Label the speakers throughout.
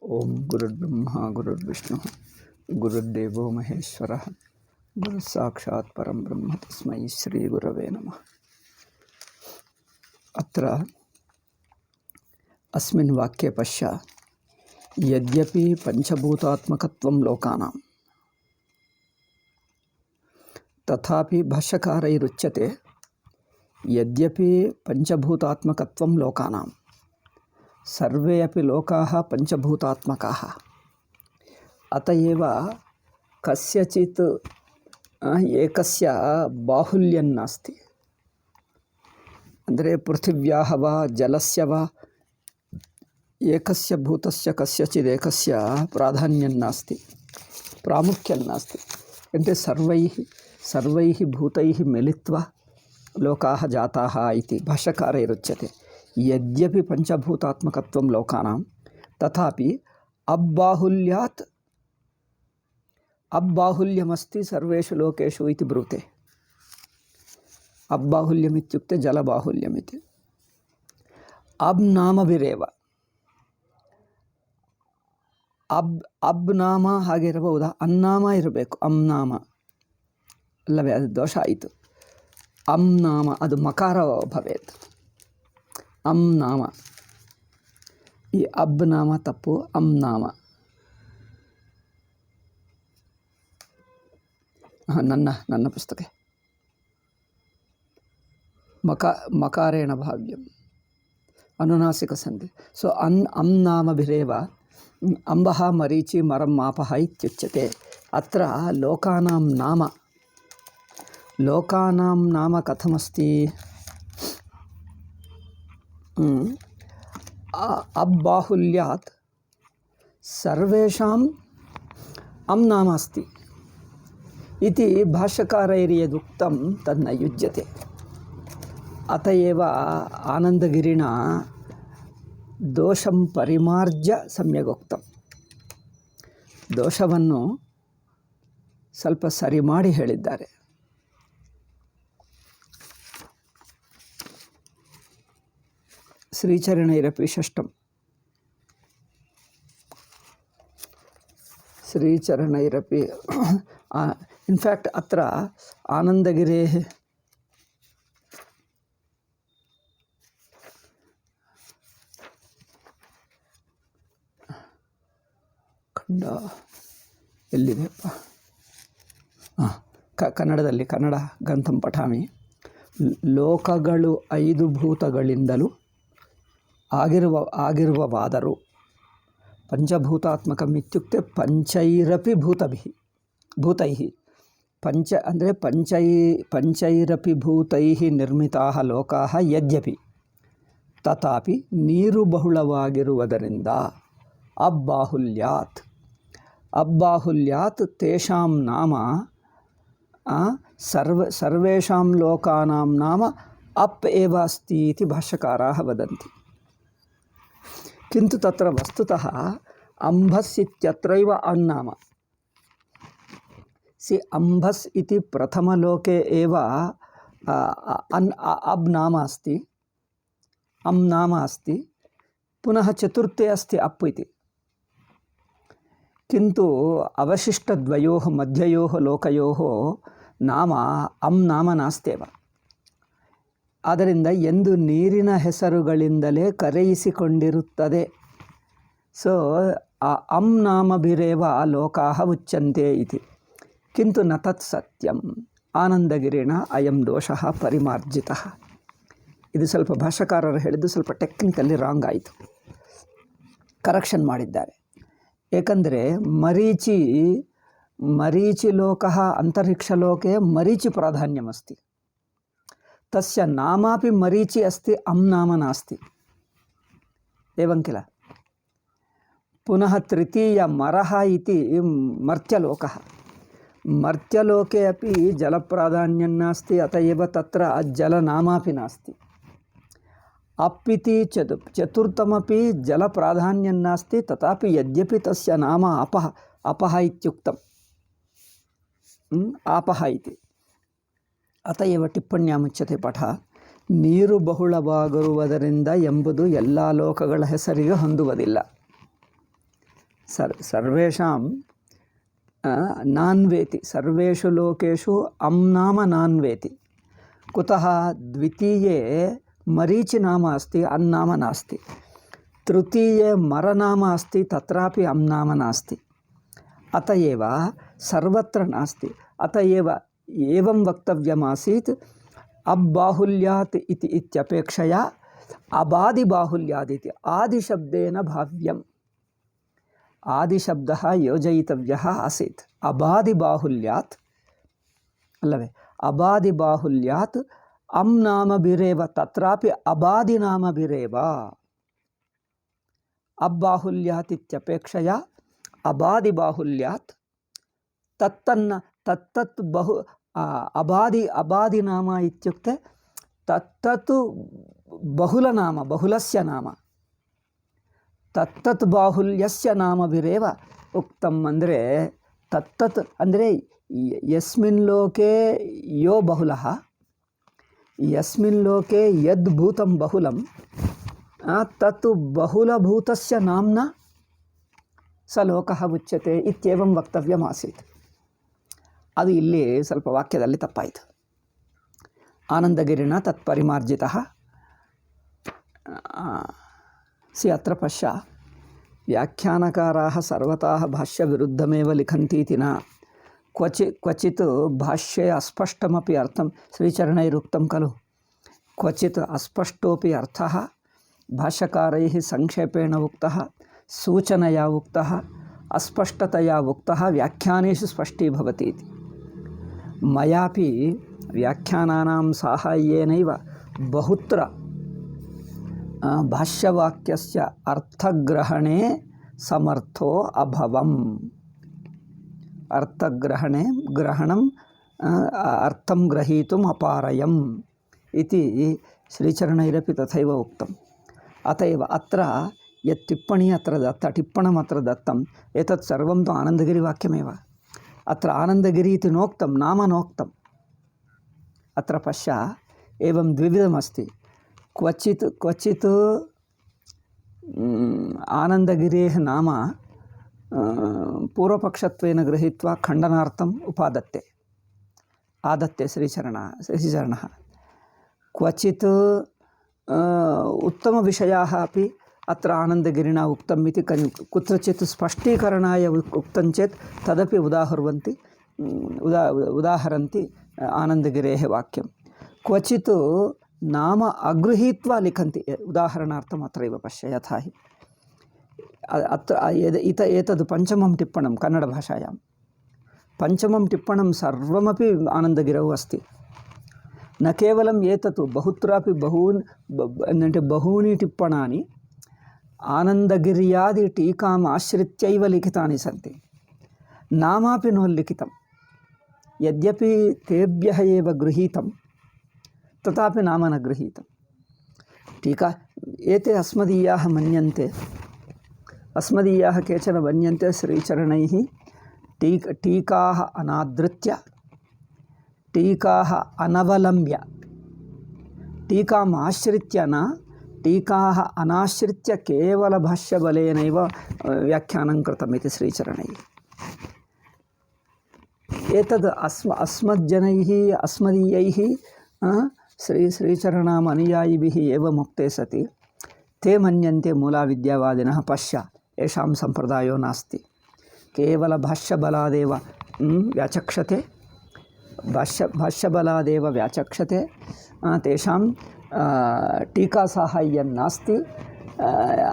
Speaker 1: ओम गुरुर्ब्रह्मा गुरुर्विष्णु गुरुर्देवो महेश्वरः गुरुसाक्षात् परं ब्रह्म तस्मै श्री गुरवे नमः। अत्र अस्मिन् वाक्ये पश्चात् यद्यपि पंचभूतात्मकत्वं लोकानां तथापि भाष्यकारैरुच्यते यद्यपि पंचभूतात्मकत्वं लोकानां सर्वे अपि लोकाः पंचभूतात्मकाः। अतएव कस्यचित् एकस्य बाहुल्यं नास्ति। ಅಂದರೆ पृथिव्याः वा जलस्य वा एकस्य भूतस्य कस्यचित् एकस्य प्राधान्यं नास्ति, प्रामुख्यं नास्ति। అంటే सर्वैः भूतैः मिलित्वा लोकाः जाताः इति भाष्यकारैरुच्यते। यद्यपि पंचभूतात्मकत्वं लोकानां तथापि अब्बाहुल्यमस्ति सर्वेषु लोकेषु इति ब्रूते। अब्बाहुल्यम् इत्युक्ते जलबाहुल्यमिति। अब् नामभिरेव ಅಬ್ ನಾಮ ಹಾಗೆ ಇರಬಹುದಾ? ಅನ್ನಾಮ ಇರಬೇಕು. ಅಂ ನಾಮ ಅಲ್ಲವೇ? ಅದು ದೋಷ ಆಯಿತು. ಅಂ ನಾಮ ಅದು ಮಕಾರ ಭವೇತ್. ಅಂ ನಾಮ, ಈ ಅಬ್ ನಾಮ ತಪ್ಪು. ಅಂ ನಾಮ ನನ್ನ ಪುಸ್ತಕ ಮಕಾರೇಣ ಭಾವ್ಯಂ ಅನುನಾಸಿಕ ಸಂಧಿ. ಸೊ ಅಂ ನಾಮಭಿರೇವ ಅಂಬಃ ಮರೀಚಿ ಮರಂ ಮಾಪಃ ಇತ್ಯುಚ್ಯತೆ. ಅತ್ರ ಲೋಕಾನಾಂ ನಾಮ ಕಥಮಸ್ತಿ? ಅಬ್ಬಾಹುಲ್ಯಾತ್ ಸರ್ವೇಷಾಂ ಅಂ ನಾಮ ಅಸ್ತಿ इति भाष्यकारैर्यदुक्तं तन्न युज्यते। अतएव आनंदगिरिणा दोषं परिमार्ज्य सम्यगुक्तं. दोषವನ್ನು ಸ್ವಲ್ಪ ಸರಿ ಮಾಡಿ ಹೇಳಿದ್ದಾರೆ. श्रीचरणैरपि षष्ठं श्रीचरणैरपि इनफैक्ट अत्र आनंदगिरेः खंड ಎಲ್ಲಿದೆಪ್ಪ? ಕನ್ನಡದಲ್ಲಿ ಕನ್ನಡ ಗ್ರಂಥಂ ಪಠಾಮಿ. ಲೋಕಗಳು 5 ಭೂತಗಳಿಂದಲೂ ಆಗಿರುವವಾದರೂ ಪಂಚಭೂತಾತ್ಮಕಂ ಇತ್ಯುಕ್ತೆ ಪಂಚೈರಪಿ ಭೂತೈಃ पंच ಅಂದರೆ पंचैरपि भूतैः निर्मिताः लोकाः यद्यपि तथापि ನೀರು ಬಹುಳವಾಗಿರುವುದರಿಂದ अब्बाहुल्यात् तेषां नाम सर्वेषां लोकानां नाम अप् एव अस्ति इति भाष्यकाराः वदन्ति. किन्तु तत्र वस्तुतः अंभस् इत्यत्रैव अन्नाम. सि अंभस् इति प्रथमलोके एव अब् नाम अस्ति, अं नाम अस्ति, पुनः चतुर्थे अस्ति अप् इति. किन्तु अवशिष्टद्वयोः मध्ययोः लोकयोः नाम अं नाम नास्त्येव. ಆದ್ದರಿಂದ ಎಂದು ನೀರಿನ ಹೆಸರುಗಳಿಂದಲೇ ಕರೆಯಿಸಿಕೊಂಡಿರುತ್ತದೆ. ಸೊ ಅಂ ನಾಮಭಿರೇವ ಲೋಕಾಃ ಉಚ್ಯಂತೆ ಇತಿ. किंतु न तत् सत्यम. ಆನಂದಗಿರಿಣ ಅಯಂ ದೋಷಃ ಪರಿಮಾರ್ಜಿತಃ. ಇದು ಸ್ವಲ್ಪ ಭಾಷಾಕಾರರು ಹೇಳಿದ್ದು ಸ್ವಲ್ಪ ಟೆಕ್ನಿಕಲಿ ರಾಂಗ್ ಆಯಿತು, ಕರೆಕ್ಷನ್ ಮಾಡಿದ್ದಾರೆ. ಏಕೆಂದರೆ ಮರೀಚಿ ಲೋಕಃ ಅಂತರಿಕ್ಷಲೋಕೆ ಮರೀಚಿ ಪ್ರಾಧಾನ್ಯಮಸ್ತಿ. तस्य नामापि मरीचि अस्ति, अं नाम नास्ति. एवं किल? पुनः तृतीय मरः इति मर्त्यलोकः. मर्त्यलोके अपि जलप्राधान्यं नास्ति, अत एव तत्र जलनामापि नास्ति. अप् इति चतुर्थमपि जलप्राधान्यं नास्ति, तथापि यद्यपि तस्य नाम अपः इत्युक्तम्, आपः इति. अतएव टिप्पण्यां मुच्यते पठ. ನೀರು ಬಹುಳವಾಗಿರುವುದರಿಂದ ಎಂಬುದು ಎಲ್ಲ ಲೋಕಗಳ ಹೆಸರಿಗೆ ಹೊಂದುವುದಿಲ್ಲ. सर्वेषां नान्वेति, सर्वेषु लोकेषु अं नाम नान्वेति। कुतः? द्वितीये मरीचि नाम अस्ति, अन् नाम नास्ति। तृतीये मर नाम अस्ति, तत्रापि अं नाम नास्ति। अतएव सर्वत्र नास्ति। अतएव एवं वक्तव्यमासीत् अब्बाहुल्यात् इति इत्यपेक्षया अबादिबाहुल्यादिति आदिशब्देन भाव्यम्। आदिशब्दः योजयितव्यः आसीत्। अबादिबाहुल्यात् अल्लवे, अबादिबाहुल्यात् अं नामभिरेव, तत्रापि अबादिनामभिरेव। अब्बाहुल्यात् इत्यपेक्षया अबादिबाहुल्यात् तत्तत् बहु अबादिनाम इत्युक्ते तत्तत् बहुलनाम, बहुलस्य नाम। तत्तत् बाहुल्यस्य नामभिरेव उक्तम्। ಅಂದರೆ तत्तत् ಅಂದರೆ यस्मिन् लोके यो बहुलः, यस्मिन् लोके यद् भूतं बहुलं तत् बहुलभूतस्य नाम्ना स लोकः उच्यते इत्येवं वक्तव्यमासीत्। ಅದು ಇಲ್ಲಿ ಸ್ವಲ್ಪ ವಾಕ್ಯದಲ್ಲಿ ತಪ್ಪಾಯಿತು. ಆನಂದಗಿರಿಣ ತತ್ಪರಿಮಾರ್ಜಿತಃ ಸಿ ಅತ್ರ ಪಶ್ಯ ವ್ಯಾಖ್ಯಾನಕಾರಾः ಸರ್ವತಃ ಭಾಷ್ಯವಿರುದ್ಧಮೇವ लिखन्तीति न क्वचित् भाष्ये अस्पष्टमपि अर्थं श्रीचरणैरुक्तं खलु। क्वचित् अस्पष्टोपि अर्थः भाष्यकारैः संक्षेपेण उक्तः, सूचनया उक्तः, अस्पष्टतया उक्तः, व्याख्यानेषु स्पष्टीभवति इति। मयापि व्याख्यानानां साहाय्येनैव बहुत्र भाष्यवाक्यस्य अर्थग्रहणे समर्थो अभवम्। ग्रहणम् अर्थं ग्रहीतुम् अपारयम् इति श्रीचरणैरपि तथैव उक्तम्। अतएव अत्र यत् टिप्पणी अत्र दत्ता, टिप्पणम् अत्र दत्तम्, एतत् सर्वं तु आनन्दगिरिवाक्यमेव। अत्र आनन्दगिरि इति नोक्तं, नाम नोक्तम्। अत्र पश्य एवं द्विविधमस्ति। क्वचित् आनन्दगिरेः नाम पूर्वपक्षत्वेन गृहीत्वा खण्डनार्थम् आदत्ते श्रीचरणः। क्वचित् उत्तमविषयाः अपि अत्र आनन्दगिरिणा उक्तम् इति कुत्रचित् स्पष्टीकरणाय उक्तं चेत् तदपि उदाहरन्ति आनन्दगिरेः वाक्यं। क्वचित् नाम अगृहीत्वा लिखन्ति। उदाहरणार्थम् अत्रैव पश्य, यथा हि अत्र एतद् पञ्चमं टिप्पणं कन्नडभाषायां। पञ्चमं टिप्पणं सर्वमपि आनन्दगिरौ अस्ति। न केवलम् एतत्, बहुत्रापि बहूनि टिप्पणानि आनन्दगिर्यादि टीकाम् आश्रित्यैव लिखितानि सन्ति। नामापि नोल्लिखितं। यद्यपि तेभ्यः एव गृहीतं तथापि नाम न गृहीतं। टीका एते अस्मदीयाः केचन मन्यन्ते श्रीचरणैः टीकाः अनादृत्य, टीकाः अनवलम्ब्य, टीकाम् आश्रित्य न, टीकाः अनाश्रित्य केवलभाष्यबलेनैव व्याख्यानं कृतमिति श्रीचरणैः। एतद् अस्मदीयैः श्रीचरणाम् अनुयायिभिः एवम् उक्ते सति ते मन्यन्ते मूलाविद्यावादिनः पश्य येषां सम्प्रदायो नास्ति, केवलभाष्यबलादेव व्याचक्षते, भाष्यबलादेव व्याचक्षते, तेषां टीकासाहाय्यं नास्ति,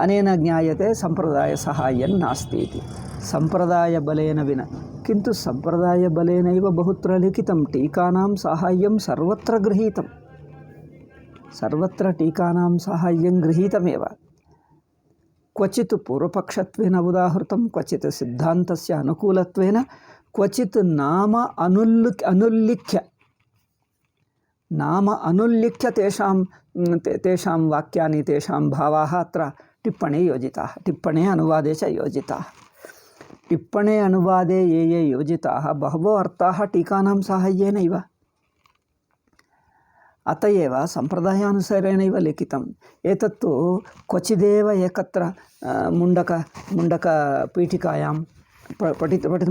Speaker 1: अनेन ज्ञायते सम्प्रदायसाहाय्यं नास्ति इति। सम्प्रदायबलेन विना, किन्तु सम्प्रदायबलेनैव बहुत्र लिखितं। टीकानां साहाय्यं सर्वत्र गृहीतं, सर्वत्र टीकानां साहाय्यं गृहीतमेव। क्वचित् पूर्वपक्षत्वेन उदाहृतं, क्वचित् सिद्धान्तस्य अनुकूलत्वेन, क्वचित् नाम अनुल्लिख्य तेषां वाक्यानि, तेषां भावाः अत्र टिप्पणे योजिताः, टिप्पणे अनुवादे च योजिताः। टिप्पणे अनुवादे ये योजिताः बहवो अर्थाः टीकानां साहाय्येनैव। अत एव सम्प्रदायानुसारेणैव लिखितम्। एतत्तु क्वचिदेव एकत्र मुण्डकपीठिकायां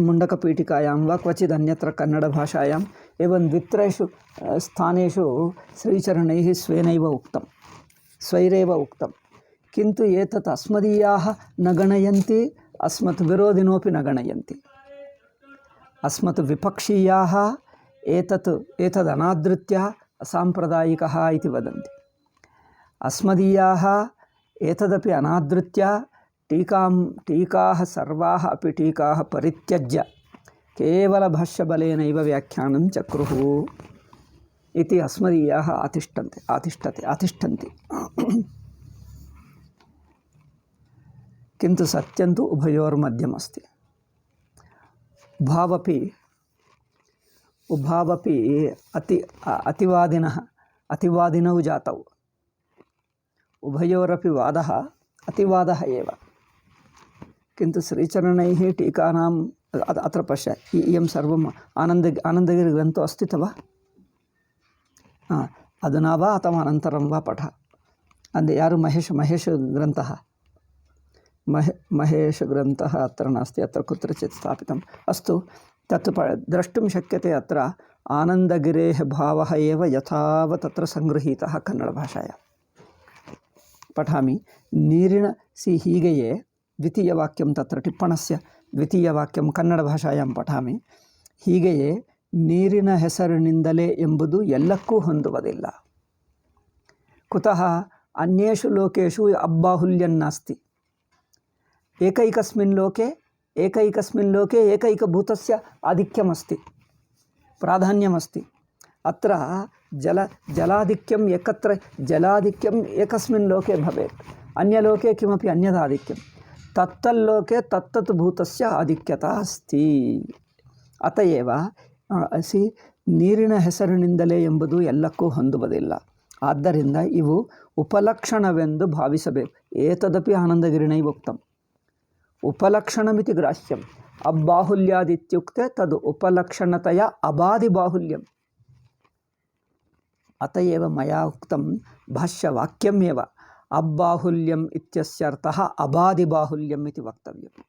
Speaker 1: मुण्डकपीठिकायां वा क्वचित् अन्यत्र कन्नडभाषायाम् एवं द्वित्रेषु स्थानेषु श्रीचरणैः स्वैरेव उक्तं। किन्तु एतत् अस्मदीयाः न गणयन्ति, अस्मत् विरोधिनोपि न गणयन्ति। अस्मत् विपक्षीयाः एतदनादृत्य असाम्प्रदायिकः इति वदन्ति। अस्मदीयाः एतदपि अनादृत्य टीकाः सर्वाः अपि टीकाः परित्यज्य केवलभाष्यबलेनैव व्याख्यानं चक्रुः इति अस्मदीयाः आतिष्ठन्ति। किन्तु सत्यं तु उभयोर्मध्यमस्ति। उभावपि अतिवादिनौ जातौ। उभयोरपि वादः अतिवादः एव। किन्तु श्रीचरणैः टीकानाम् अत्र पश्य, इयं सर्वम् आनन्दगिरिग्रन्थो अस्ति तव? अधुना वा अथवा अनन्तरं वा पठ। यारु महेश ग्रन्थः महेशग्रन्थः अत्र नास्ति, अत्र कुत्रचित् स्थापितम्। अस्तु, तत् द्रष्टुं शक्यते। अत्र आनन्दगिरेः भावः एव यथावत् तत्र सङ्गृहीतः कन्नडभाषायां। पठामि। ನೀರಿನ ಹೀಗೆಯೇ ದ್ವಿತೀಯವಾಕ್ಯಂ ತತ್ರ ಟಿಪ್ಪಣಸ್ಯ ದ್ವಿತೀಯವಾಕ್ಯಂ ಕನ್ನಡಭಾಷಾಯಾಂ ಪಠಾಮಿ. ಹೀಗೆಯೇ ನೀರಿನ ಹೆಸರಿನಿಂದಲೇ ಎಂಬುದು ಎಲ್ಲಕ್ಕೂ ಹೊಂದುವುದಿಲ್ಲ. ಕುತಃ ಅನ್ಯೇಷು ಲೋಕೇಶು ಅಬ್ಬಾಹುಲ್ಯನ್ನಾಸ್ತಿ. ಏಕೈಕಸ್ಮಿನ್ ಲೋಕೆ ಏಕೈಕಭೂತस्य आधिक्यमस्ति, प्राधान्यमस्ति. अत्र जलाधिक्यम् एकस्मिन् लोके भवेत्, अन्यलोके किमपि अन्यदाधिक्यं, तत्तल्लोके तत्तत् भूतस्य आधिक्यता अस्ति. अत एव ನೀರಿನ ಹೆಸರಿನಿಂದಲೇ ಎಂಬುದು ಎಲ್ಲಕ್ಕೂ ಹೊಂದುವುದಿಲ್ಲ. ಆದ್ದರಿಂದ ಇವು ಉಪಲಕ್ಷಣವೆಂದು ಭಾವಿಸಬೇಕು. ಏತದಪಿ ಆನಂದಗಿರಿಣೈವ ಉಕ್ತಂ. उपलक्षणमिति ग्राह्यम्. अबाहुल्यादित्युक्ते तद् उपलक्षणतया अबाधिबाहुल्यम्. अत एव मया उक्तं भाष्यवाक्यमेव अबाहुल्यम् इत्यस्यर्थः अबाधिबाहुल्यम् इति वक्तव्यम्.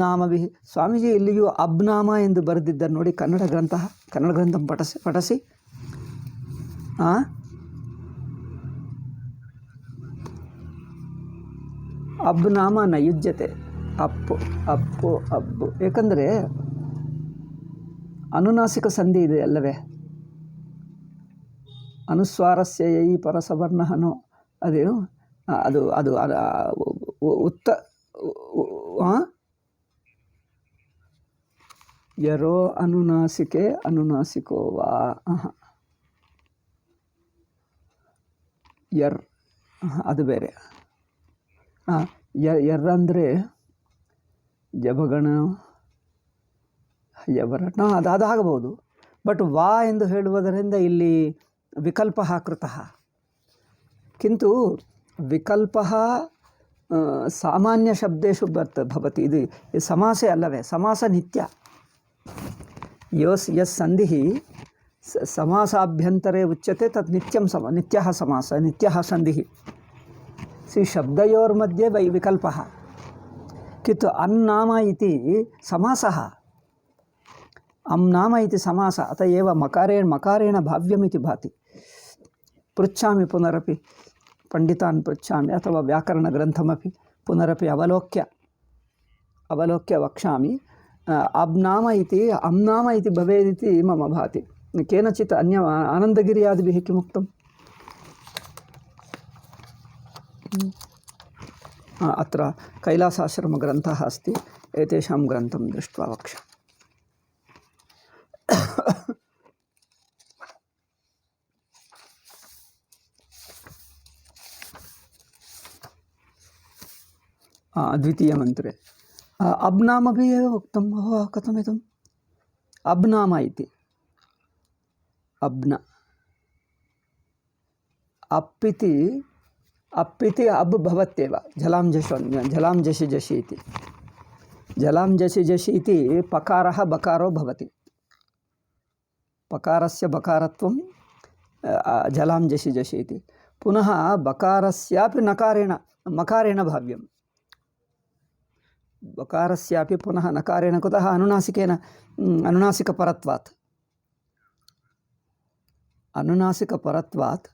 Speaker 1: नामभिः स्वामीजी इಲ್ಲಿಯೂ नाम ಎಂದು ಬರೆದಿದ್ದಾರೆ ನೋಡಿ. ಕನ್ನಡ ಗ್ರಂಥಂ ಪಠಸಿ. ನಾಮ ನ ಯುಜ್ಯತೆ. ಅಪ್ಪು ಏಕೆಂದರೆ ಅನುನಾಸಿಕ ಸಂಧಿ ಇದೆ ಅಲ್ಲವೇ? ಅನುಸ್ವಾರಸ್ಯ ಯೈ ಪರಸವರ್ಣನೋ ಅದೇನು ಅದು ಯರೋ ಅನುನಾಸಿಕೋ ವಾ ಯರ್ ಅದು ಬೇರೆ. ಯರ್ರಂದರೆ ಜಬಗಣ ಯವರಣ ಅದಾಗಬಹುದು. ಬಟ್ ವಾ ಎಂದು ಹೇಳುವುದರಿಂದ ಇಲ್ಲಿ ವಿಕಲ್ಪ ಕೃತಃ. ಕಿಂತು ವಿಕಲ್ಪ ಸಾಮಾನ್ಯ ಶಬ್ದೇಶು ಭವತಿ. ಇದು ಸಮಾಸೆ ಅಲ್ಲವೇ? ಸಮಾಸ ನಿತ್ಯ. ಯಸ್ ಸಂಧಿ ಸಮಾಸಾಭ್ಯಂತರೇ ಉಚ್ಯತೆ ತತ್ ನಿತ್ಯಃ ಸಮಾಸ, ನಿತ್ಯಃ ಸಂಧಿ. शब्दयोर्मध्ये विकल्पः. किन्तु अन्नाम इति समासः. नाम इति समासः. अत एव मकारेण भाव्यमिति भाति. पृच्छामि पुनरपि पण्डितान् पृच्छामि, अथवा व्याकरणग्रन्थमपि पुनरपि अवलोक्य वक्ष्यामि. नाम इति नाम इति भवेदिति मम भाति. केनचित् अन्य आनन्दगिर्यादिभिः किमुक्तम्? अत्र कैलासाश्रमग्रन्थः अस्ति. एतेषां ग्रन्थं दृष्ट्वा वक्ष्यामि. द्वितीयमन्त्रे अब्नामपि एव उक्तम्. कथमिदम् अब्नाम इति? अप्पिति अब् भवत्येव. झलां जशि इति. झलां जशि इति पकारः बकारो भवति. पकारस्य बकारत्वं जलां जशि जशि इति पुनः बकारस्यापि मकारेण भाव्यं बकारस्यापि पुनः नकारेण कुतः अनुनासिकपरत्वात्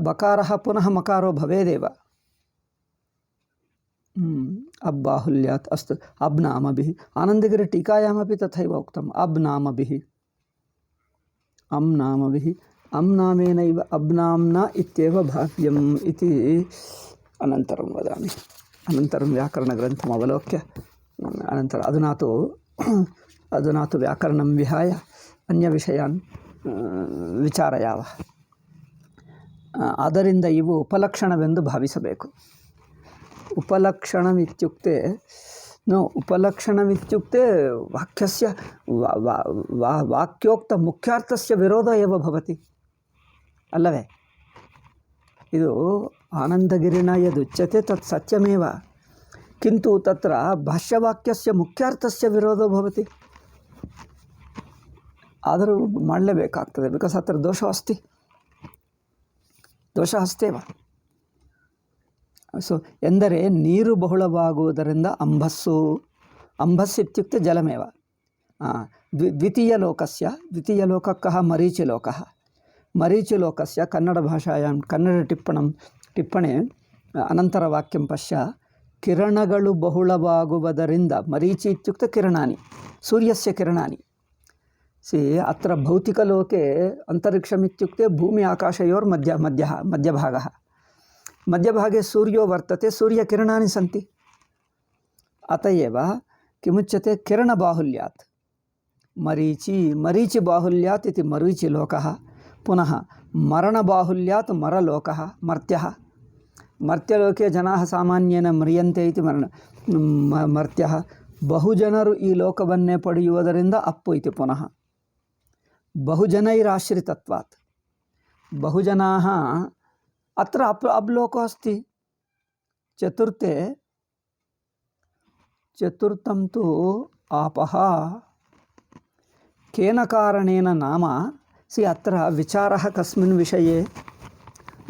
Speaker 1: बकारः पुनः मकारो भवेदेव अब्बाहुल्यात् अस्तु अब्नामभिः आनन्दगिरिटीकायामपि तथैव उक्तम् अब्नामभिः अम्नामेनैव अब्नाम्ना इत्येव भाव्यम् इति अनन्तरं वदामि अनन्तरं व्याकरणग्रन्थम् अवलोक्य अनन्तरं अधुना तु व्याकरणं विहाय अन्यविषयान् ವಿಚಾರಯಾವಹ ಅದರಿಂದ ಇವು ಉಪಲಕ್ಷಣವೆಂದು ಭಾವಿಸಬೇಕು ಉಪಲಕ್ಷಣವಿತ್ಯುಕ್ತೆ ವಾಕ್ಯಸ್ಯ ವಾಕ್ಯೋಕ್ತ ಮುಖ್ಯಾರ್ಥಸ್ಯ ವಿರೋಧ ಏವ ಭವತಿ ಅಲ್ಲವೇ ಇದು ಆನಂದಗಿರಿಣ ಯದುಚ್ಯತೆ ತತ್ ಸತ್ಯಮೇವ ಕಿಂತು ತತ್ರ ಭಾಷ್ಯವಾಕ್ಯಸ್ಯ ಮುಖ್ಯಾರ್ಥಸ್ಯ ವಿರೋಧೋ ಭವತಿ ಆದರೂ ಮಾಡಲೇಬೇಕಾಗ್ತದೆ ಬಿಕಾಸ್ ಹತ್ರ ದೋಷ ಅಸ್ತೇವ ಸೊ ಎಂದರೆ ನೀರು ಬಹುಳವಾಗುವುದರಿಂದ ಅಂಬಸ್ಸಿತ್ಯುಕ್ತೆ ಜಲಮೇವ ದ್ವಿತೀಯಲೋಕಕ್ಕಃ ಮರೀಚಿಲೋಕस्य ಕನ್ನಡಭಾಷಾಯಾं ಟಿಪ್ಪಣೆ ಅನಂತರವಾಕ್ಯಂ ಪಶ್ಯ ಕಿರಣಗಳು ಬಹುಳವಾಗುವುದರಿಂದ ಮರೀಚಿ ಇತ್ಯುಕ್ತೆ ಕಿರಣಾನಿ ಸೂರ್ಯಸ್ಯ ಕಿರಣಾನಿ अत्र भौतिकलोके अन्तरिक्षमित्युक्ते भूमि आकाशयोर्मध्यभागः मध्यभागे सूर्यो वर्तते सूर्यकिरणानि सन्ति अत एव किमुच्यते किरणबाहुल्यात् मरीचिबाहुल्यात् इति मरीचिलोकः पुनः मरणबाहुल्यात् मरलोकः मर्त्यलोके जनाः सामान्येन म्रियन्ते इति मर्त्यः बहुजनರು ಈ ಲೋಕವನ್ನೇ ಪಡೆಯುವುದರಿಂದ ಅಪ್ಪು ಇತಿ ಪುನಃ बहुजनैराश्रितत्वात् बहुजनाः अत्र अब्लोको अस्ति चतुर्थं तु आपः केन कारणेन नाम अत्र विचारः कस्मिन् विषये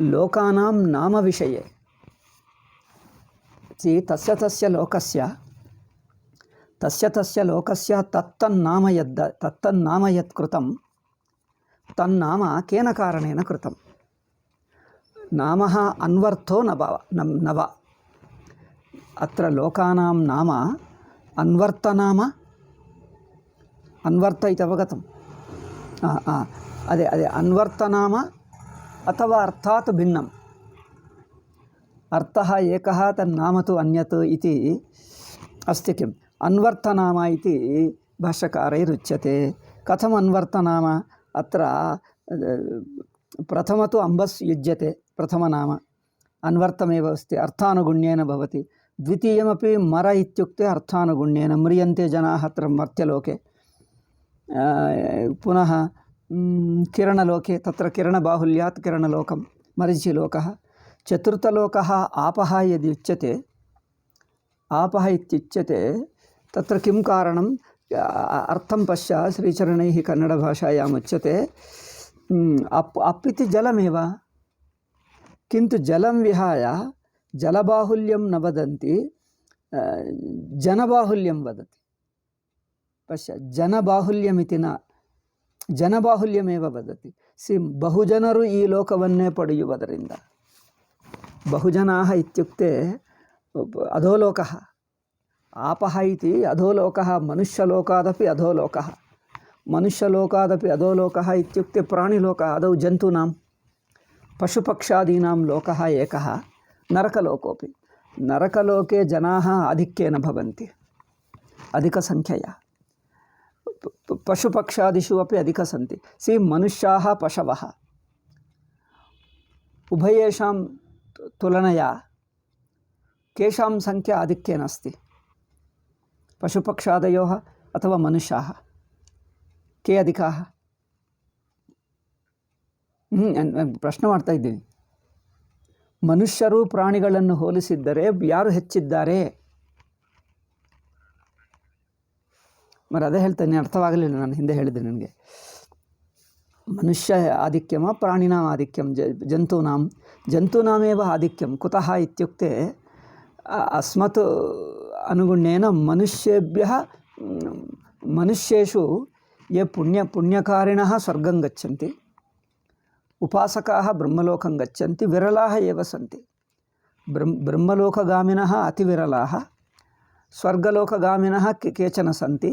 Speaker 1: लोकानां नाम विषये तस्य लोकस्य तत्तन्नाम यत्कृतं तन्नाम केन कारणेन कृतं नामः अन्वर्थो न वा अत्र लोकानां नाम अन्वर्तनाम अन्वर्त इति अवगतम् अदे अन्वर्तनाम अथवा अर्थात् भिन्नम् अर्थः एकः तन्नाम तु अन्यत् इति अस्ति किम् अन्वर्थनाम इति भाष्यकारैरुच्यते कथम् अन्वर्थनाम अत्र प्रथम तु अम्बस् युज्यते प्रथमनाम अन्वर्थमेव अस्ति अर्थानुगुण्येन भवति द्वितीयमपि मर इत्युक्ते अर्थानुगुण्येन म्रियन्ते जनाः अत्र मर्त्यलोके पुनः किरणलोके तत्र किरणबाहुल्यात् किरणलोकं मरीचिलोकः चतुर्थलोकः आपः यदि उच्यते आपः इत्युच्यते तत्र किं कारणं अर्थं पश्य श्रीचरणैः कन्नडभाषायाम् उच्यते अप् इति जलमेव किन्तु जलं विहाय जलबाहुल्यं न वदन्ति जनबाहुल्यं वदति पश्य जनबाहुल्यमिति न जनबाहुल्यमेव वदति बहुजनರು ಈ ಲೋಕವನ್ನೇ ಪಡೆಯುವುದರಿಂದ बहुजनाः इत्युक्ते अधोलोकः आपः इति अधोलोकः मनुष्यलोकादपि अधोलोकः इत्युक्ते प्राणिलोकः आदौ जन्तूनां पशुपक्षादीनां लोकः एकः नरकलोकोऽपि नरकलोके जनाः आधिक्येन भवन्ति अधिकसंख्यया पशुपक्षादिषु अपि अधिकं सन्ति मनुष्याः पशवः उभयेषां तुलनया केषां संख्या आधिक्येन अस्ति पशुपक्षादयोः अथवा मनुष्याः के अधिकाः ಪ್ರಶ್ನೆ ಮಾಡ್ತಾ ಇದ್ದೀನಿ ಮನುಷ್ಯರು ಪ್ರಾಣಿಗಳನ್ನು ಹೋಲಿಸಿದ್ದರೆ ಯಾರು ಹೆಚ್ಚಿದ್ದಾರೆ ಅದೇ ಹೇಳ್ತೇನೆ ಅರ್ಥವಾಗಲಿಲ್ಲ ನಾನು ಹಿಂದೆ ಹೇಳಿದ್ದೆ ನನಗೆ मनुष्य आधिक्यं वा प्राणिनाम् आधिक्यं जन्तूनामेव आधिक्यं कुतः इत्युक्ते अस्मत् अनुगुण्येन मनुष्येषु ये पुण्यकारिणः स्वर्गं गच्छन्ति, उपासकाः ब्रह्मलोकं गच्छन्ति, विरलाः एव सन्ति। ब्रह्मलोकगामिनः अतिविरलाः, स्वर्गलोकगामिनः केचन सन्ति,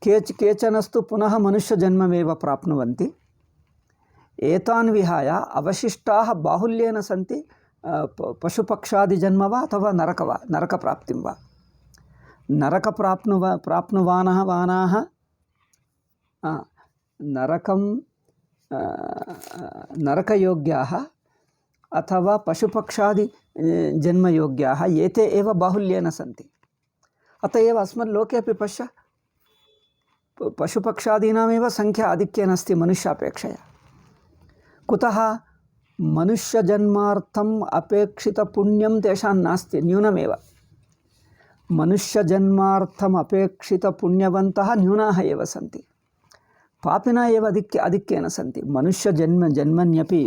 Speaker 1: केचनस्तु पुनः मनुष्यजन्ममेव प्राप्नुवन्ति। एतान् विहाय अवशिष्टाः बाहुल्येन सन्ति, पशुपक्षादिजन्म वा अथवा नरकप्राप्तिं वा। प्राप्नुवानः वानाः नरकयोग्याः अथवा पशुपक्षादि जन्मयोग्याः एते एव बाहुल्येन सन्ति। अत एव अस्मत् लोके अपि पश्य पशुपक्षादीनामेव संख्या आधिक्येन अस्ति मनुष्यापेक्षया। कुतः? मनुष्यजन्मार्थम् अपेक्षितपुण्यं तेषां नास्ति, न्यूनमेव। मनुष्यजन्मार्थम् अपेक्षितपुण्यवन्तः न्यूनाः एव सन्ति, पापिनः एव आधिक्येन सन्ति। मनुष्यजन्मन्यपि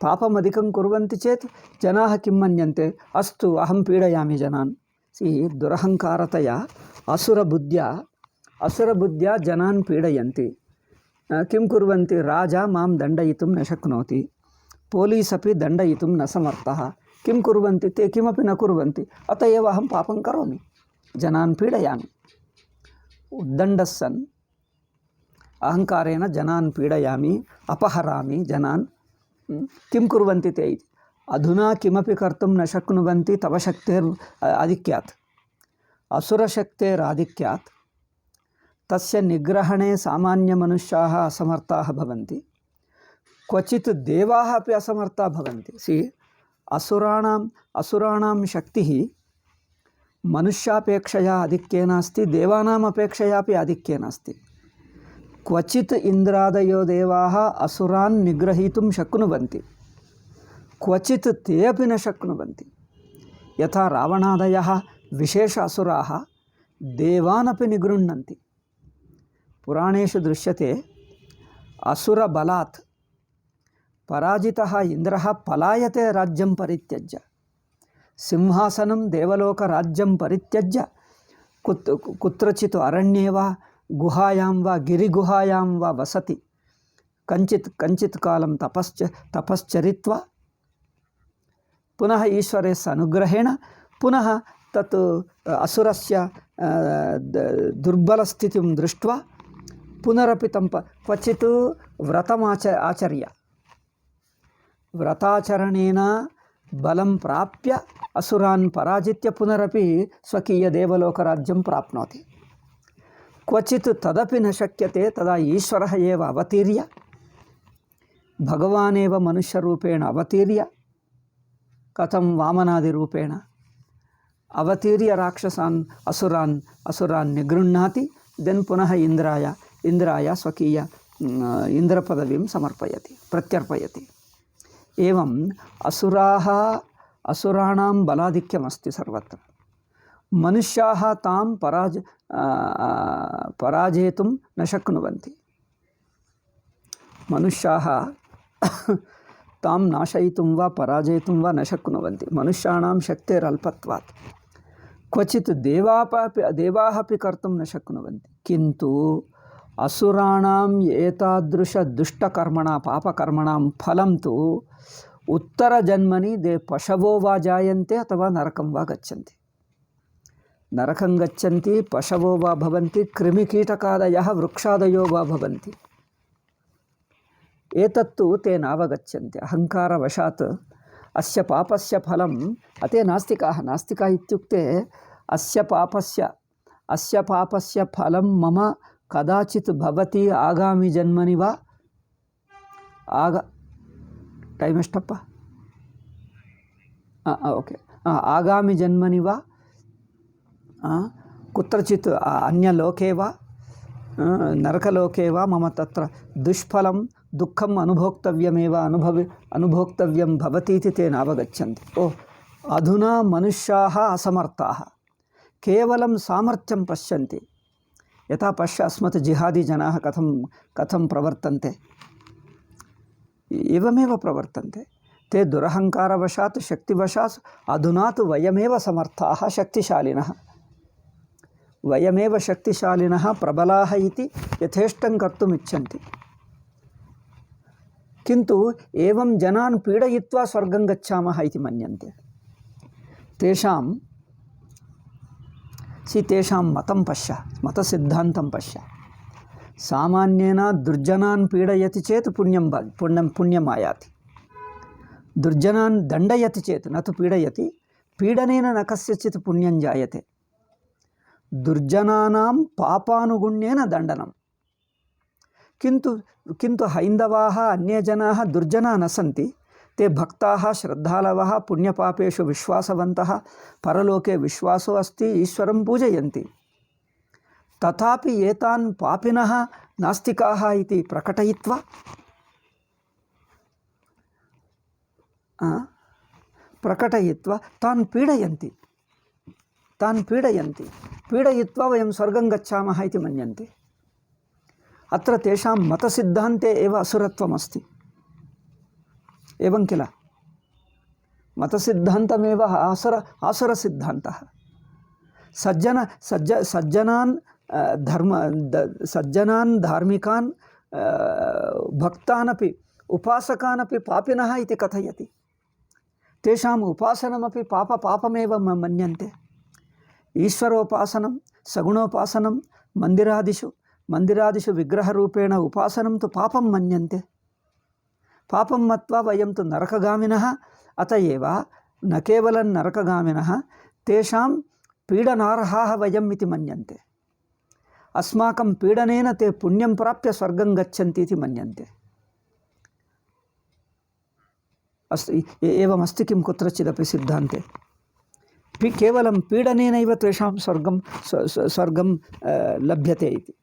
Speaker 1: पापमधिकं कुर्वन्ति चेत् जनाः किं मन्यन्ते? अस्तु अहं पीडयामि जनान्। दुरहङ्कारतया असुरबुद्ध्या जनान् पीडयन्ति। किं कुर्वन्ति? राजा मां दण्डयितुं न शक्नोति, पोलीस् अपि दण्डयितुं न समर्थः। किं कुर्वन्ति? ते किमपि न कुर्वन्ति। अत एव अहं पापं करोमि, जनान् पीडयामि। उद्दण्डः सन् अहङ्कारेण जनान् पीडयामि, अपहरामि जनान्। किं कुर्वन्ति ते? अधुना किमपि कर्तुं न शक्नुवन्ति तव शक्तेराधिक्यात्, असुरशक्तेराधिक्यात्। तस्य निग्रहणे सामान्यमनुष्याः असमर्थाः भवन्ति, क्वचित् देवाः अपि असमर्थाः भवन्ति। असुराणां शक्तिः मनुष्यापेक्षया आधिक्येन अस्ति, देवानाम् अपेक्षया अपि आधिक्येन अस्ति। क्वचित् इन्द्रादयो देवाः असुरान् निग्रहीतुं शक्नुवन्ति, क्वचित् ते अपि न शक्नुवन्ति। यथा रावणादयः विशेष असुराः देवान् अपि निगृह्णन्ति। पुराणेषु दृश्यते, असुरबलात् पराजितः इन्द्रः पलायते राज्यं परित्यज्य, सिंहासनं देवलोकराज्यं परित्यज्य कुत्रचित् अरण्ये वा गुहायां वा गिरिगुहायां वा वसति। कञ्चित् कालं तपश्चरित्वा पुनः ईश्वरस्य अनुग्रहेण पुनः तत् असुरस्य दुर्बलस्थितिं दृष्ट्वा पुनरपि क्वचित् व्रतमाचर्य व्रताचरणेन बलं प्राप्य असुरान् पराजित्य पुनरपि स्वकीयदेवलोकराज्यं प्राप्नोति। क्वचित् तदपि न शक्यते, तदा ईश्वरः एव अवतीर्य, भगवानेव मनुष्यरूपेण अवतीर्य, कथं वामनादिरूपेण अवतीर्य राक्षसान् असुरान् निगृह्णाति। देन् पुनः इन्द्राय स्वकीय इन्द्रपदवीं प्रत्यर्पयति। एवं असुराणां बलाधिक्यमस्ति सर्वत्र। मनुष्याः तां पराजेतुं न शक्नुवन्ति। मनुष्याः तां नाशयितुं वा पराजेतुं वा न शक्नुवन्ति, मनुष्याणां शक्तेरल्पत्वात्। क्वचित् देवाः अपि कर्तुं न शक्नुवन्ति। किन्तु असुराणाम् एतादृशदुष्टकर्मणां पापकर्मणां फलं तु उत्तरजन्मनि पशवो वा जायन्ते अथवा नरकं वा गच्छन्ति। नरकं गच्छन्ति, पशवो वा भवन्ति, कृमिकीटकादयः वृक्षादयो वा भवन्ति। एतत्तु ते नावगच्छन्ति। अहङ्कारवशात् अस्य पापस्य फलम् अते नास्तिकाः इत्युक्ते अस्य पापस्य फलं मम कदाचित् भवति आगामि जन्मनि वा टैम् एष्टप्प ओके आगामि जन्मनि वा कुत्रचित् अन्यलोके वा नरकलोके वा मम तत्र दुष्फलं दुःखम् अनुभोक्तव्यं भवति इति ते नावगच्छन्ति। अधुना मनुष्याः असमर्थाः, केवलं सामर्थ्यं पश्यन्ति, यथा पश्य अस्मत् जिहादी जनाः कथं प्रवर्तन्ते, एवमेव प्रवर्तन्ते। ते दुरहङ्कारवशात् शक्तिवशात् अधुना तु वयमेव समर्थाः शक्तिशालिनः, वयमेव शक्तिशालिनः प्रबलाः इति यथेष्टं कर्तुम् इच्छन्ति। किन्तु एवं जनान् पीडयित्वा स्वर्गं गच्छामः इति मन्यन्ते। तेषां मतं पश्य, मतसिद्धान्तं पश्य। सामान्येन दुर्जनान् पीडयति चेत् पुण्यम् आयाति। दुर्जनान् दण्डयति चेत्, न तु पीडयति, पीडनेन न कस्यचित् पुण्यं जायते। दुर्जनानां पापानुगुण्येन दण्डनं। किन्तु हैन्दवाः अन्ये जनाः दुर्जना न सन्ति। ते भक्ताः, श्रद्धालवः, पुण्यपापेषु विश्वासवन्तः, परलोके विश्वासो अस्ति, ईश्वरं पूजयन्ति। तथापि एतान् पापिनः नास्तिकाः इति प्रकटयित्वा तान् पीडयन्ति। पीडयित्वा वयं स्वर्गं गच्छामः इति मन्यन्ते। अत्र तेषां मतसिद्धान्ते एव असुरत्वमस्ति। एवं किल? मतसिद्धान्तमेव आसुरसिद्धान्तः। सज्जनान् धार्मिकान् भक्तानपि उपासकानपि पापिनः इति कथयति। तेषाम् उपासनमपि पापमेव मन्यन्ते। ईश्वरोपासनं, सगुणोपासनं, मन्दिरादिषु विग्रहरूपेण उपासनं तु पापं मन्यन्ते। पापं मत्वा वयं तु नरकगामिनः। अत एव न केवलं नरकगामिनः, तेषां पीडनार्हाः वयम् इति मन्यन्ते। अस्माकं पीडनेन ते पुण्यं प्राप्य स्वर्गं गच्छन्ति इति मन्यन्ते। एवमस्ति किं कुत्रचिदपि सिद्धान्ते? केवलं पीडनेनैव तेषां स्वर्गं लभ्यते इति।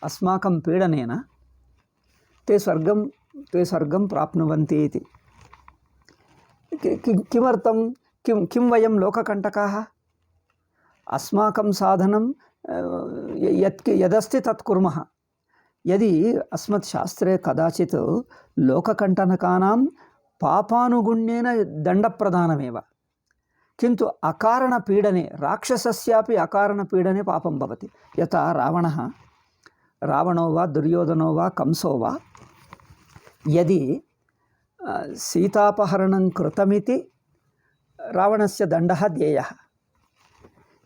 Speaker 1: अस्माकं पीडनेन ते स्वर्गं प्राप्नुवन्ति इति। किमर्थं? किं वयं लोककण्टकाः? अस्माकं साधनं यदस्ति तत् कुर्मः। यदि अस्मत् शास्त्रे कदाचित् लोककण्टकानां पापानुगुण्येन दण्डप्रदानमेव, किन्तु अकारणपीडने, राक्षसस्यापि अकारणपीडने पापं भवति। यथा रावणो वा दुर्योधनो वा कंसो वा यदि सीतापहरणं कृतमिति रावणस्य दण्डः देयः,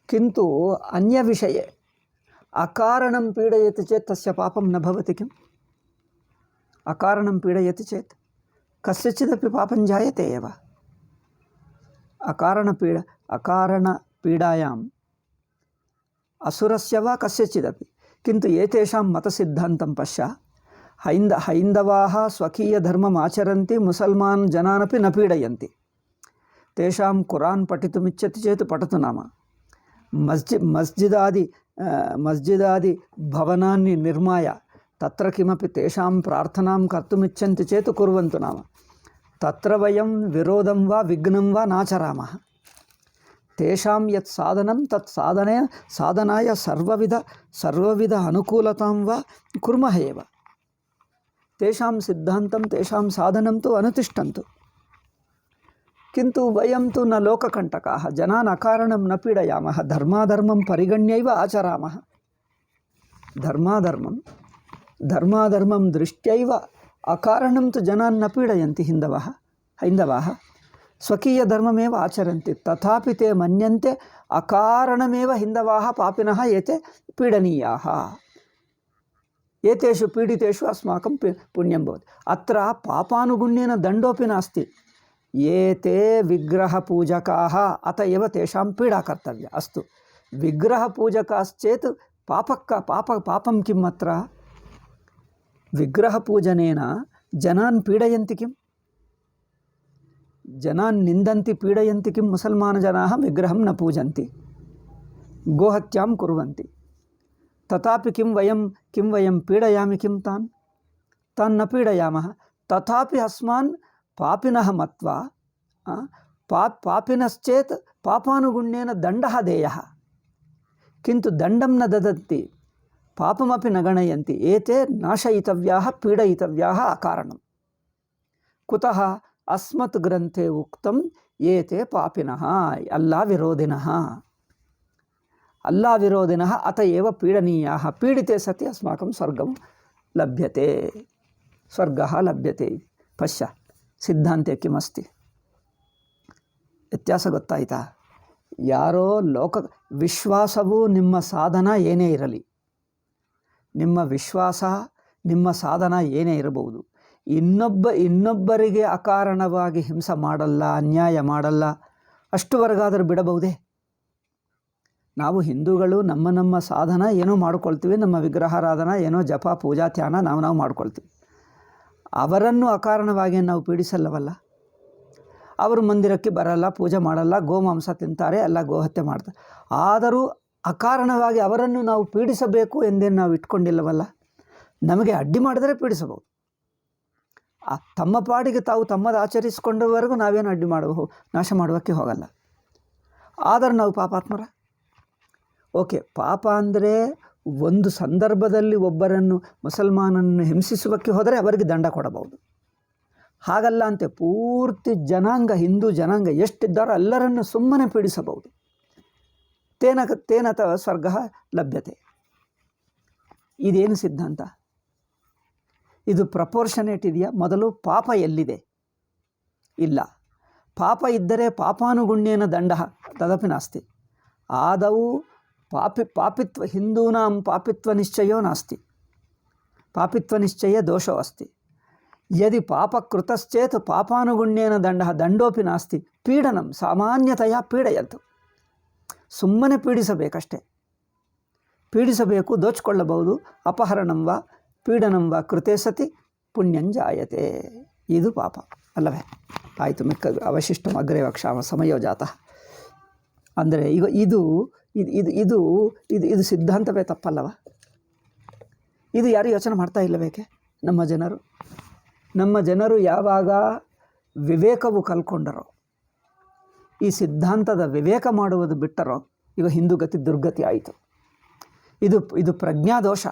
Speaker 1: किन्तु अन्यविषये अकारणं पीडयति चेत् तस्य पापं न भवति किम्? अकारणं पीडयति चेत् कस्यचिदपि पापं जायते एव। अकारणपीडायाम् असुरस्य वा कस्यचिदपि। किन्तु एतेषां मतसिद्धान्तं पश्य। हैन्दवाः स्वकीयधर्मम् आचरन्ति, मुसल्मान् जनानपि न पीडयन्ति। तेषां कुरान् पठितुमिच्छति चेत् पठतु नाम। मस्जिदादि भवनानि निर्माय तत्र किमपि तेषां प्रार्थनां कर्तुमिच्छन्ति चेत् कुर्वन्तु नाम। तत्र वयं विरोधं वा विघ्नं वा नाचरामः। तेषां यत् साधनं तत् साधनाय सर्वविध अनुकूलतां वा कुर्मः एव। तेषां सिद्धान्तं, तेषां साधनं तु अनुतिष्ठन्तु। किन्तु वयं तु न लोककण्टकाः। जनान् अकारणं न पीडयामः। धर्माधर्मं परिगण्यैव आचरामः। धर्माधर्मं दृष्ट्यैव अकारणं तु जनान् न पीडयन्ति। हैन्दवाः स्वकीयधर्ममेव आचरन्ति। तथापि ते मन्यन्ते अकारणमेव हिन्दवाः पापिनः एते पीडनीयाः। एतेषु पीडितेषु अस्माकं पुण्यं भवति। अत्र पापानुगुण्येन दण्डोऽपि नास्ति। एते विग्रहपूजकाः, अत एव तेषां पीडा कर्तव्या। अस्तु, विग्रहपूजकाश्चेत् पापं किम्? अत्र विग्रहपूजनेन जनान् पीडयन्ति किम्? जनान् निन्दन्ति, पीडयन्ति किम्? मुसल्मान् जनाः विग्रहं न पूजन्ति, गोहत्यां कुर्वन्ति। तथापि किं वयं पीडयामि किं? तान् न पीडयामः। तथापि अस्मान् पापिनः मत्वा, पापिनश्चेत् पापानुगुण्येन दण्डः देयः। किन्तु दण्डं न ददति। ಪಾಪಮಪಿ ನ ಗಣಯಂತಿ ಏತೆ ನಾಶಯಿತವ್ಯಾಹ ಪೀಡಯಿತವ್ಯಾಹ ಅಕಾರಣಂ ಕುತಃ ಅಸ್ಮತ್ ಗ್ರಂಥೆ ಉಕ್ತಂ ಏತೆ ಪಾಪಿನಃ ಅಲ್ಲಾವಿರೋಧಿನಃ ಅಲ್ಲಾವಿರೋಧಿನಃ ಅತ ಏವ ಪೀಡನೀಯಾಃ ಪೀಡಿತೆ ಸತಿ ಅಸ್ಮಾಕಂ ಸ್ವರ್ಗಂ ಲಭ್ಯತೆ ಸ್ವರ್ಗಃ ಲಭ್ಯತೆ ಪಶ್ಯ ಸಿದ್ಧಾಂತೆ ಕಿಮಸ್ತಿ ವ್ಯತ್ಯಾಸ ಗೊತ್ತಾಯ್ತಾ? ಯಾರೋ ಲೋಕ ವಿಶ್ವಾಸವು ನಿಮ್ಮ ಸಾಧನ ಏನೇ ಇರಲಿ, ನಿಮ್ಮ ವಿಶ್ವಾಸ ನಿಮ್ಮ ಸಾಧನ ಏನೇ ಇರಬಹುದು, ಇನ್ನೊಬ್ಬರಿಗೆ ಅಕಾರಣವಾಗಿ ಹಿಂಸೆ ಮಾಡಲ್ಲ, ಅನ್ಯಾಯ ಮಾಡಲ್ಲ, ಅಷ್ಟುವರೆಗಾದರೂ ಬಿಡಬಹುದೇ? ನಾವು ಹಿಂದೂಗಳು ನಮ್ಮ ಸಾಧನ ಏನೋ ಮಾಡ್ಕೊಳ್ತೀವಿ, ನಮ್ಮ ವಿಗ್ರಹಾರಾಧನ ಏನೋ ಜಪ ಪೂಜಾ ಧ್ಯಾನ ನಾವು ಮಾಡ್ಕೊಳ್ತೀವಿ. ಅವರನ್ನು ಅಕಾರಣವಾಗಿ ನಾವು ಪೀಡಿಸಲ್ಲವಲ್ಲ. ಅವರು ಮಂದಿರಕ್ಕೆ ಬರಲ್ಲ, ಪೂಜೆ ಮಾಡಲ್ಲ, ಗೋಮಾಂಸ ತಿಂತಾರೆ, ಎಲ್ಲ ಗೋಹತ್ಯೆ ಮಾಡ್ತಾರೆ. ಆದರೂ ಅಕಾರಣವಾಗಿ ಅವರನ್ನು ನಾವು ಪೀಡಿಸಬೇಕು ಎಂದೇನು ನಾವು ಇಟ್ಕೊಂಡಿಲ್ಲವಲ್ಲ. ನಮಗೆ ಅಡ್ಡಿ ಮಾಡಿದರೆ ಪೀಡಿಸಬಹುದು. ತಮ್ಮ ಪಾಡಿಗೆ ತಾವು ತಮ್ಮದು ಆಚರಿಸಿಕೊಂಡವರೆಗೂ ನಾವೇನು ಅಡ್ಡಿ ನಾಶ ಮಾಡುವಕ್ಕೆ ಹೋಗಲ್ಲ. ಆದರೆ ನಾವು ಪಾಪಾತ್ಮರ. ಓಕೆ, ಪಾಪ ಅಂದರೆ ಒಂದು ಸಂದರ್ಭದಲ್ಲಿ ಒಬ್ಬರನ್ನು ಮುಸಲ್ಮಾನನ್ನು ಹಿಂಸಿಸುವಕ್ಕೆ ಹೋದರೆ ಅವರಿಗೆ ದಂಡ ಕೊಡಬಹುದು. ಹಾಗಲ್ಲ ಅಂತೆ ಪೂರ್ತಿ ಜನಾಂಗ, ಹಿಂದೂ ಜನಾಂಗ ಎಷ್ಟಿದ್ದಾರೋ ಎಲ್ಲರನ್ನು ಸುಮ್ಮನೆ ಪೀಡಿಸಬಹುದು. ತೇನತ ಸ್ವರ್ಗ ಲಭ್ಯತೆ. ಇದೇನು ಸಿದ್ಧಾಂತ? ಇದು ಪ್ರಪೋರ್ಷನೇಟ್ ಇದೆಯಾ? ಮೊದಲು ಪಾಪ ಎಲ್ಲಿದೆ? ಇಲ್ಲ. ಪಾಪ ಇದ್ದರೆ ಪಾಪಾನುಗುಣ್ಯೇನ ದಂಡ ತದಪಿ ನಾಸ್ತಿ. ಆದವು ಪಾಪಿತ್ವ ಹಿಂದೂನಾಂ ಪಾಪಿತ್ವ ನಿಶ್ಚಯೋ ನಾಸ್ತಿ, ಪಾಪಿತ್ವ ನಿಶ್ಚಯ ದೋಷೋ ಅಸ್ತಿ. ಯದಿ ಪಾಪಕೃತಶ್ಚೇತ್ ಪಾಪಾನುಗುಣ್ಯೇನ ದಂಡೋಪಿ ನಾಸ್ತಿ. ಪೀಡನಂ ಸಾಮಾನ್ಯತೆಯ ಪೀಡಯಂತು. ಸುಮ್ಮನೆ ಪೀಡಿಸಬೇಕಷ್ಟೆ. ಪೀಡಿಸಬೇಕು, ದೋಚಿಕೊಳ್ಳಬಹುದು. ಅಪಹರಣಂ ವಾ ಪೀಡನಂ ವಾ ಕೃತೆ ಸತಿ ಪುಣ್ಯಂಜಾಯತೆ. ಇದು ಪಾಪ ಅಲ್ಲವೇ? ಆಯಿತು, ಮಿಕ್ಕ ಅವಶಿಷ್ಟಂ ಅಗ್ರೆ ವಕ್ಷಾಮ ಸಮಯೋಜಾತ. ಅಂದರೆ ಈಗ ಇದು ಇದು ಇದು ಇದು ಇದು ಸಿದ್ಧಾಂತವೇ ತಪ್ಪಲ್ಲವ? ಇದು ಯಾರು ಯೋಚನೆ ಮಾಡ್ತಾ ಇಲ್ಲಬೇಕೆ? ನಮ್ಮ ಜನರು ಯಾವಾಗ ವಿವೇಕವು ಕಲ್ಕೊಂಡರೋ, ಈ ಸಿದ್ಧಾಂತದ ವಿವೇಕ ಮಾಡುವುದು ಬಿಟ್ಟರೋ, ಈಗ ಹಿಂದೂಗತಿ ದುರ್ಗತಿ ಆಯಿತು. ಇದು ಪ್ರಜ್ಞಾದೋಷ.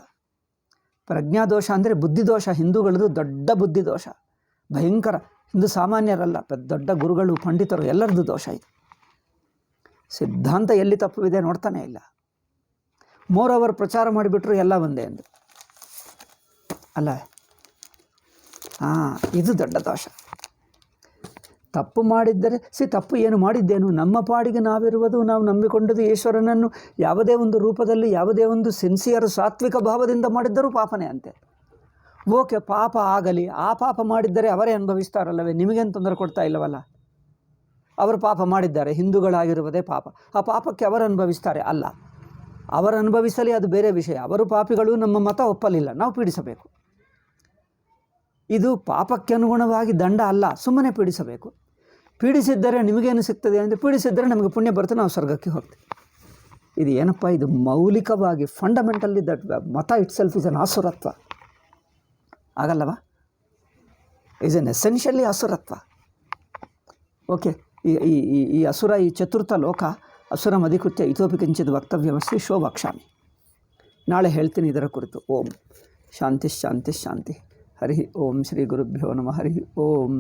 Speaker 1: ಪ್ರಜ್ಞಾದೋಷ ಅಂದರೆ ಬುದ್ಧಿದೋಷ. ಹಿಂದೂಗಳದು ದೊಡ್ಡ ಬುದ್ಧಿದೋಷ, ಭಯಂಕರ. ಹಿಂದೂ ಸಾಮಾನ್ಯರಲ್ಲ, ದೊಡ್ಡ ಗುರುಗಳು, ಪಂಡಿತರು ಎಲ್ಲರದ್ದು ದೋಷ ಇದು. ಸಿದ್ಧಾಂತ ಎಲ್ಲಿ ತಪ್ಪುವಿದೆ ನೋಡ್ತಾನೆ ಇಲ್ಲ. ಮೋರವರು ಪ್ರಚಾರ ಮಾಡಿಬಿಟ್ರು ಎಲ್ಲ ಒಂದೇ ಎಂದು ಅಲ್ಲ. ಇದು ದೊಡ್ಡ ದೋಷ. ತಪ್ಪು ಮಾಡಿದ್ದರೆ ತಪ್ಪು ಏನು ಮಾಡಿದ್ದೇನು? ನಮ್ಮ ಪಾಡಿಗೆ ನಾವಿರುವುದು, ನಾವು ನಂಬಿಕೊಂಡದ್ದು ಈಶ್ವರನನ್ನು ಯಾವುದೇ ಒಂದು ರೂಪದಲ್ಲಿ, ಯಾವುದೇ ಒಂದು ಸಿನ್ಸಿಯರ್ ಸಾತ್ವಿಕ ಭಾವದಿಂದ ಮಾಡಿದ್ದರೂ ಪಾಪನೇ ಅಂತೆ. ಓಕೆ, ಪಾಪ ಆಗಲಿ. ಆ ಪಾಪ ಮಾಡಿದ್ದರೆ ಅವರೇ ಅನುಭವಿಸ್ತಾರಲ್ಲವೇ? ನಿಮಗೇನು ತೊಂದರೆ ಕೊಡ್ತಾ ಇಲ್ಲವಲ್ಲ? ಅವರು ಪಾಪ ಮಾಡಿದ್ದಾರೆ, ಹಿಂದೂಗಳಾಗಿರುವುದೇ ಪಾಪ. ಆ ಪಾಪಕ್ಕೆ ಅವರು ಅನುಭವಿಸ್ತಾರೆ ಅಲ್ಲ. ಅವರು ಅನುಭವಿಸಲಿ, ಅದು ಬೇರೆ ವಿಷಯ. ಅವರು ಪಾಪಿಗಳು, ನಮ್ಮ ಮತ ಒಪ್ಪಲಿಲ್ಲ, ನಾವು ಪೀಡಿಸಬೇಕು. ಇದು ಪಾಪಕ್ಕೆ ಅನುಗುಣವಾಗಿ ದಂಡ ಅಲ್ಲ, ಸುಮ್ಮನೆ ಪೀಡಿಸಬೇಕು. ಪೀಡಿಸಿದ್ದರೆ ನಿಮಗೇನು ಸಿಗ್ತದೆ ಅಂದರೆ, ಪೀಡಿಸಿದ್ದರೆ ನಮಗೆ ಪುಣ್ಯ ಬರುತ್ತೆ, ನಾವು ಸ್ವರ್ಗಕ್ಕೆ ಹೋಗ್ತೀವಿ. ಇದು ಏನಪ್ಪ? ಇದು ಮೌಲಿಕವಾಗಿ ಫಂಡಮೆಂಟಲಿ ದಟ್ ಮತ ಇಟ್ ಸೆಲ್ಫ್ ಇಸ್ ಅನ್ ಆಸುರತ್ವ. ಆಗಲ್ಲವಾ? ಈಸ್ ಎನ್ ಎಸೆನ್ಷಿಯಲಿ ಅಸುರತ್ವ. ಓಕೆ, ಈ ಅಸುರ, ಈ ಚತುರ್ಥ ಲೋಕ ಅಸುರ ಮಧಿಕೃತ್ಯ ಇತೋಪಿ ಕಿಂಚಿತ್ ವಕ್ತವ್ಯವಸ್ತಿ ಶೋ ವಕ್ಷಾಮಿ. ನಾಳೆ ಹೇಳ್ತೀನಿ ಇದರ ಕುರಿತು. ಓಂ ಶಾಂತಿ ಶಾಂತಿ ಶಾಂತಿ. ಹರಿ ಓಂ ಶ್ರೀ ಗುರುಭ್ಯೋ ನಮಃ. ಹರಿ ಓಂ.